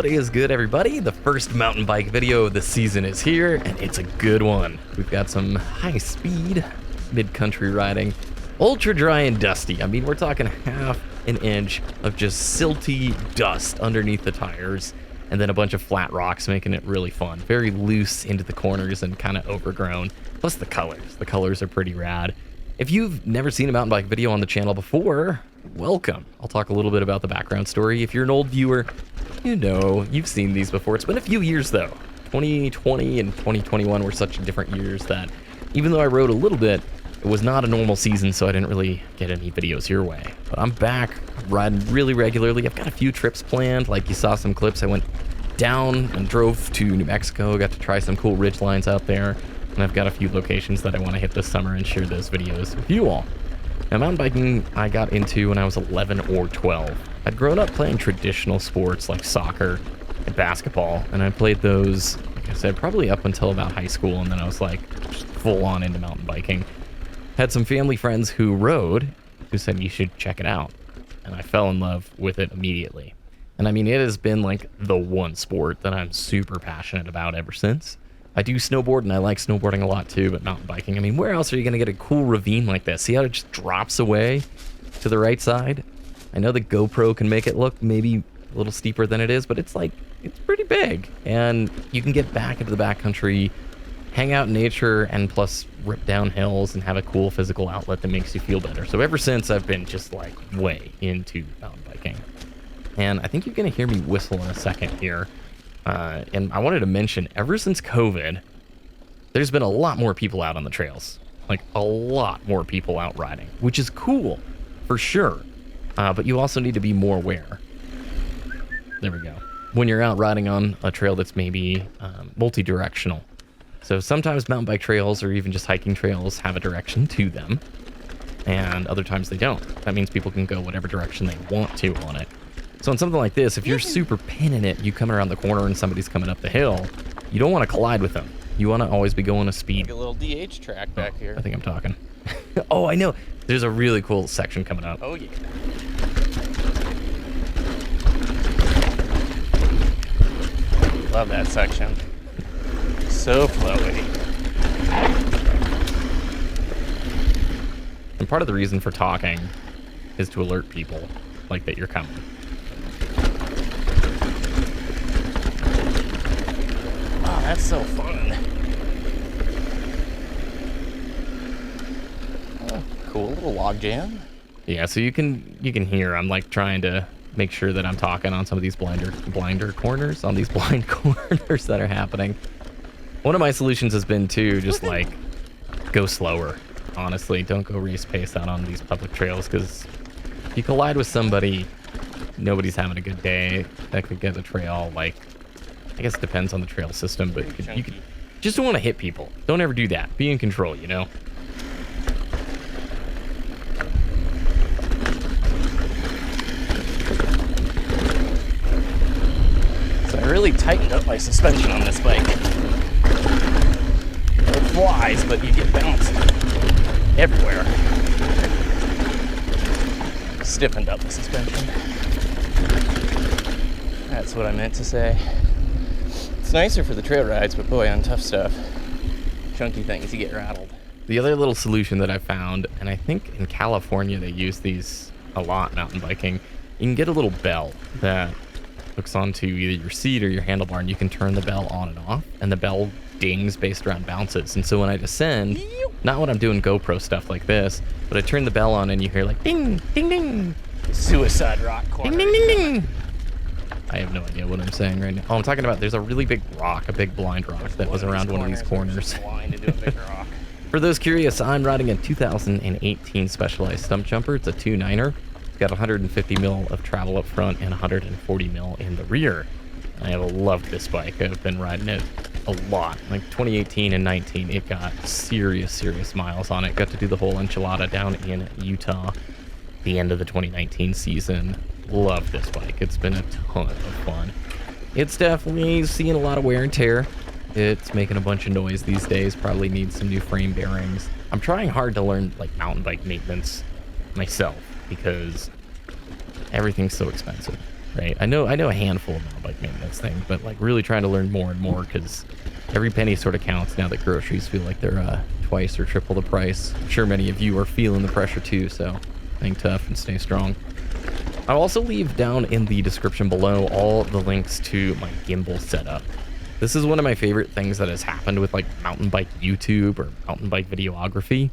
What is good, everybody? The first mountain bike video of the season is here, and it's a good one. We've got some high-speed mid-country riding, ultra dry and dusty. I mean, we're talking half an inch of just silty dust underneath the tires, and then a bunch of flat rocks, making it really fun. Very loose into the corners and kind of overgrown. Plus the colors. The colors are pretty rad. If you've never seen a mountain bike video on the channel before, welcome. I'll talk a little bit about the background story. If you're an old viewer, you know, you've seen these before. It's been a few years though. 2020 and 2021 were such different years that even though I rode a little bit, it was not a normal season, so I didn't really get any videos your way. But I'm back riding really regularly. I've got a few trips planned. Like you saw some clips. I went down and drove to New Mexico, got to try some cool ridge lines out there. And I've got a few locations that I want to hit this summer and share those videos with you all. Now, mountain biking I got into when I was 11 or 12. I'd grown up playing traditional sports like soccer and basketball, and I played those, like I said, probably up until about high school, and then I was like just full on into mountain biking. Had some family friends who rode who said you should check it out, and I fell in love with it immediately. And I mean, it has been like the one sport that I'm super passionate about ever since. I do snowboard, and I like snowboarding a lot too, but mountain biking, I mean, where else are you going to get a cool ravine like this? See how it just drops away to the right side? I know the GoPro can make it look maybe a little steeper than it is, but it's like, it's pretty big. And you can get back into the backcountry, hang out in nature, and plus rip down hills and have a cool physical outlet that makes you feel better. So ever since, I've been just like way into mountain biking. And I think you're going to hear me whistle in a second here. And I wanted to mention, ever since COVID, there's been a lot more people out on the trails. Like, a lot more people out riding, which is cool, for sure. But you also need to be more aware. There we go. When you're out riding on a trail that's maybe multi-directional. So sometimes mountain bike trails or even just hiking trails have a direction to them, and other times they don't. That means people can go whatever direction they want to on it. So on something like this, if you're super pinning it, you come around the corner and somebody's coming up the hill, you don't want to collide with them. You want to always be going a speed. Like a little DH track back here. I think I'm talking. Oh, I know. There's a really cool section coming up. Oh, yeah. Love that section. So flowy. And part of the reason for talking is to alert people like that you're coming. Wow, that's so fun. Oh, cool little log jam. Yeah, so you can hear I'm like trying to make sure that I'm talking on some of these blinder corners, on these blind corners that are happening. One of my solutions has been to just like go slower. Honestly, don't go race pace out on these public trails, because if you collide with somebody, nobody's having a good day. That could get the trail, like, I guess it depends on the trail system, but you could just don't want to hit people. Don't ever do that. Be in control, you know? So I really tightened up my suspension on this bike. It flies, but you get bounced everywhere. Stiffened up the suspension. That's what I meant to say. It's nicer for the trail rides, but boy, on tough stuff, chunky things, you get rattled. The other little solution that I found, and I think in California they use these a lot mountain biking, you can get a little bell that hooks onto either your seat or your handlebar, and you can turn the bell on and off, and the bell dings based around bounces. And so when I descend, not when I'm doing GoPro stuff like this, but I turn the bell on and you hear like ding, ding, ding. Suicide rock corner. Ding, ding, ding, ding. I have no idea what I'm saying right now. Oh, I'm talking about there's a really big rock, a big blind rock that was around one of these corners. For those curious, I'm riding a 2018 Specialized Stumpjumper. It's a 2.9er. It's got 150 mil of travel up front and 140 mil in the rear. I have loved this bike. I've been riding it a lot. Like 2018 and 19, it got serious miles on it. Got to do the whole enchilada down in Utah, the end of the 2019 season. Love this bike. It's been a ton of fun. It's definitely seeing a lot of wear and tear. It's making a bunch of noise these days. Probably needs some new frame bearings. I'm trying hard to learn like mountain bike maintenance myself because everything's so expensive. right? I know a handful of mountain bike maintenance things, but like really trying to learn more and more because every penny sort of counts now that groceries feel like they're twice or triple the price. I'm sure many of you are feeling the pressure too, so hang tough and stay strong. I'll also leave down in the description below all the links to my gimbal setup. This is one of my favorite things that has happened with like mountain bike YouTube or mountain bike videography.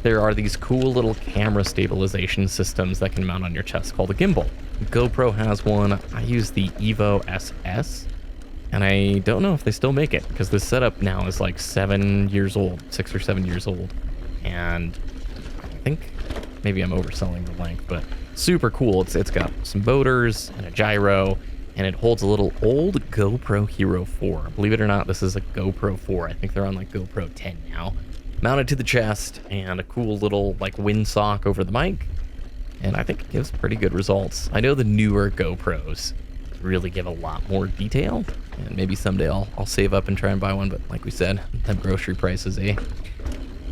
There are these cool little camera stabilization systems that can mount on your chest called a gimbal. GoPro has one. I use the Evo SS, and I don't know if they still make it because this setup now is like 7 years old, 6 or 7 years old. And I think maybe I'm overselling the length, but super cool. It's got some motors and a gyro, and it holds a little old GoPro Hero 4. Believe it or not, this is a GoPro 4. I think they're on like GoPro 10 now. Mounted to the chest, and a cool little like windsock over the mic, and I think it gives pretty good results. I know the newer GoPros really give a lot more detail, and maybe someday I'll save up and try and buy one, but like we said, the grocery prices, eh?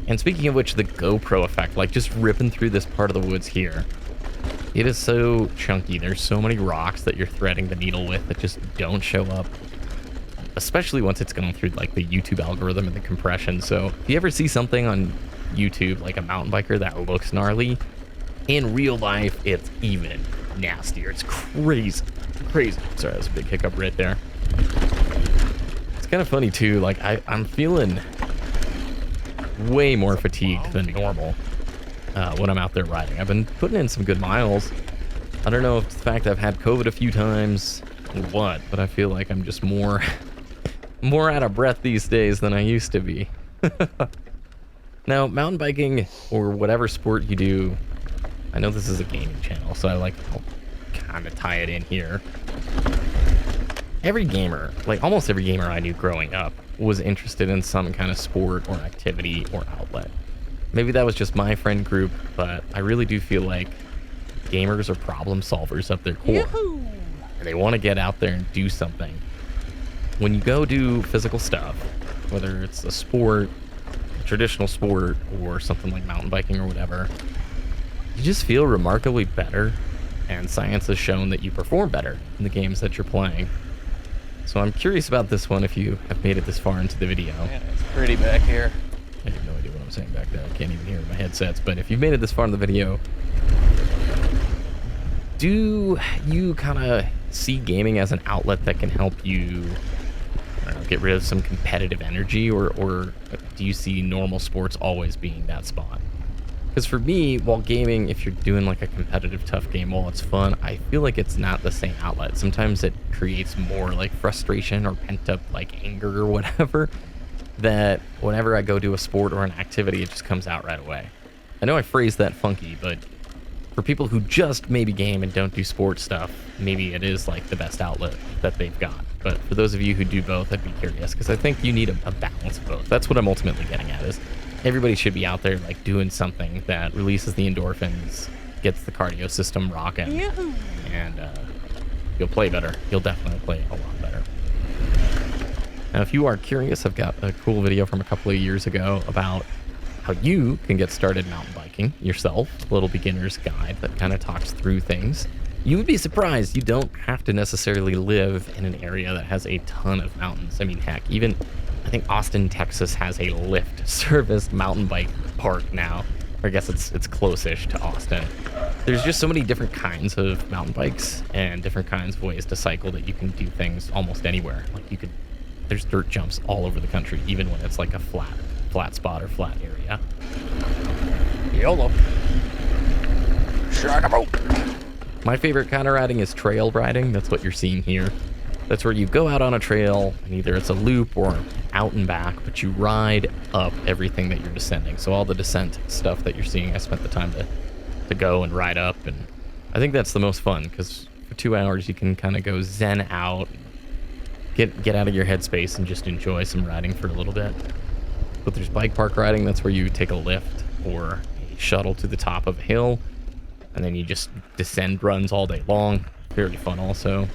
And speaking of which, the GoPro effect, like just ripping through this part of the woods here, it is so chunky. There's so many rocks that you're threading the needle with that just don't show up, especially once it's gone through like the YouTube algorithm and the compression. So if you ever see something on YouTube, like a mountain biker that looks gnarly, in real life, it's even nastier. It's crazy, crazy. Sorry, that was a big hiccup right there. It's kind of funny too. Like I'm feeling way more fatigued than normal when I'm out there riding. I've been putting in some good miles. I don't know if it's the fact I've had COVID a few times or what, but I feel like I'm just more out of breath these days than I used to be. Now, mountain biking or whatever sport you do, I know this is a gaming channel, so I'll kind of tie it in here. Every gamer, like almost every gamer I knew growing up, was interested in some kind of sport or activity or outlet. Maybe that was just my friend group, but I really do feel like gamers are problem solvers at their core. Yahoo! They want to get out there and do something. When you go do physical stuff, whether it's a sport, a traditional sport, or something like mountain biking or whatever, you just feel remarkably better, and science has shown that you perform better in the games that you're playing. So I'm curious about this one if you have made it this far into the video. Man, it's pretty back here. I have no idea what I'm saying back there. I can't even hear my headsets, but if you've made it this far in the video, do you kind of see gaming as an outlet that can help you, I don't know, get rid of some competitive energy, or do you see normal sports always being that spot? Because for me, while gaming, if you're doing like a competitive tough game, while it's fun, I feel like it's not the same outlet. Sometimes it creates more like frustration or pent up like anger or whatever, that whenever I go do a sport or an activity, it just comes out right away. I know I phrased that funky, but for people who just maybe game and don't do sports stuff, maybe it is like the best outlet that they've got. But for those of you who do both, I'd be curious, because I think you need a balance of both. That's what I'm ultimately getting at, is everybody should be out there like doing something that releases the endorphins, gets the cardio system rocking, Yahoo! And you'll play better. You'll definitely play a lot better. Now, if you are curious, I've got a cool video from a couple of years ago about how you can get started mountain biking yourself, a little beginner's guide that kind of talks through things. You would be surprised, you don't have to necessarily live in an area that has a ton of mountains. I mean, heck, even I think Austin, Texas has a Lyft service mountain bike park now. Or I guess it's close-ish to Austin. There's just so many different kinds of mountain bikes and different kinds of ways to cycle that you can do things almost anywhere. Like there's dirt jumps all over the country, even when it's like a flat spot or flat area. YOLO. My favorite kind of riding is trail riding. That's what you're seeing here. That's where you go out on a trail, and either it's a loop or out and back, but you ride up everything that you're descending. So all the descent stuff that you're seeing, I spent the time to go and ride up, and I think that's the most fun, because for 2 hours you can kind of go zen out, get out of your headspace and just enjoy some riding for a little bit. But there's bike park riding. That's where you take a lift or a shuttle to the top of a hill, and then you just descend runs all day long. Very fun also.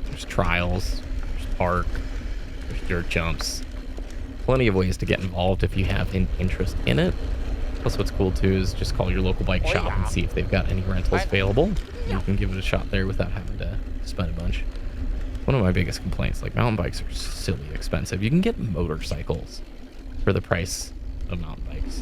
There's trials, there's park, there's dirt jumps. Plenty of ways to get involved if you have an interest in it. Plus what's cool too is just call your local bike shop and see if they've got any rentals available. You can give it a shot there without having to spend a bunch. One of my biggest complaints, like mountain bikes are silly expensive. You can get motorcycles for the price of mountain bikes.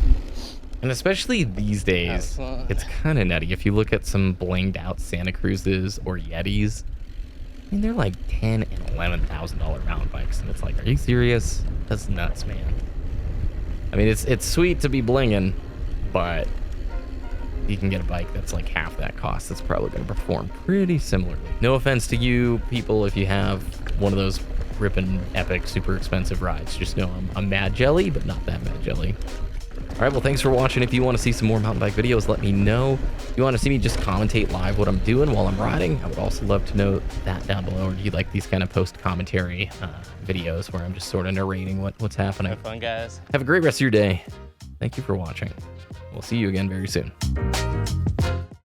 And especially these days, it's kind of nutty. If you look at some blinged out Santa Cruzes or Yetis, I mean, they're like $10,000 and $11,000 mountain bikes. And it's like, are you serious? That's nuts, man. I mean, it's sweet to be blinging, but you can get a bike that's like half that cost. That's probably going to perform pretty similarly. No offense to you people if you have one of those ripping epic super expensive rides. Just know I'm mad jelly, but not that mad jelly. All right, well, thanks for watching. If you want to see some more mountain bike videos, let me know. If you want to see me just commentate live what I'm doing while I'm riding, I would also love to know that down below. Or do you like these kind of post-commentary videos where I'm just sort of narrating what's happening? Have fun, guys. Have a great rest of your day. Thank you for watching. We'll see you again very soon.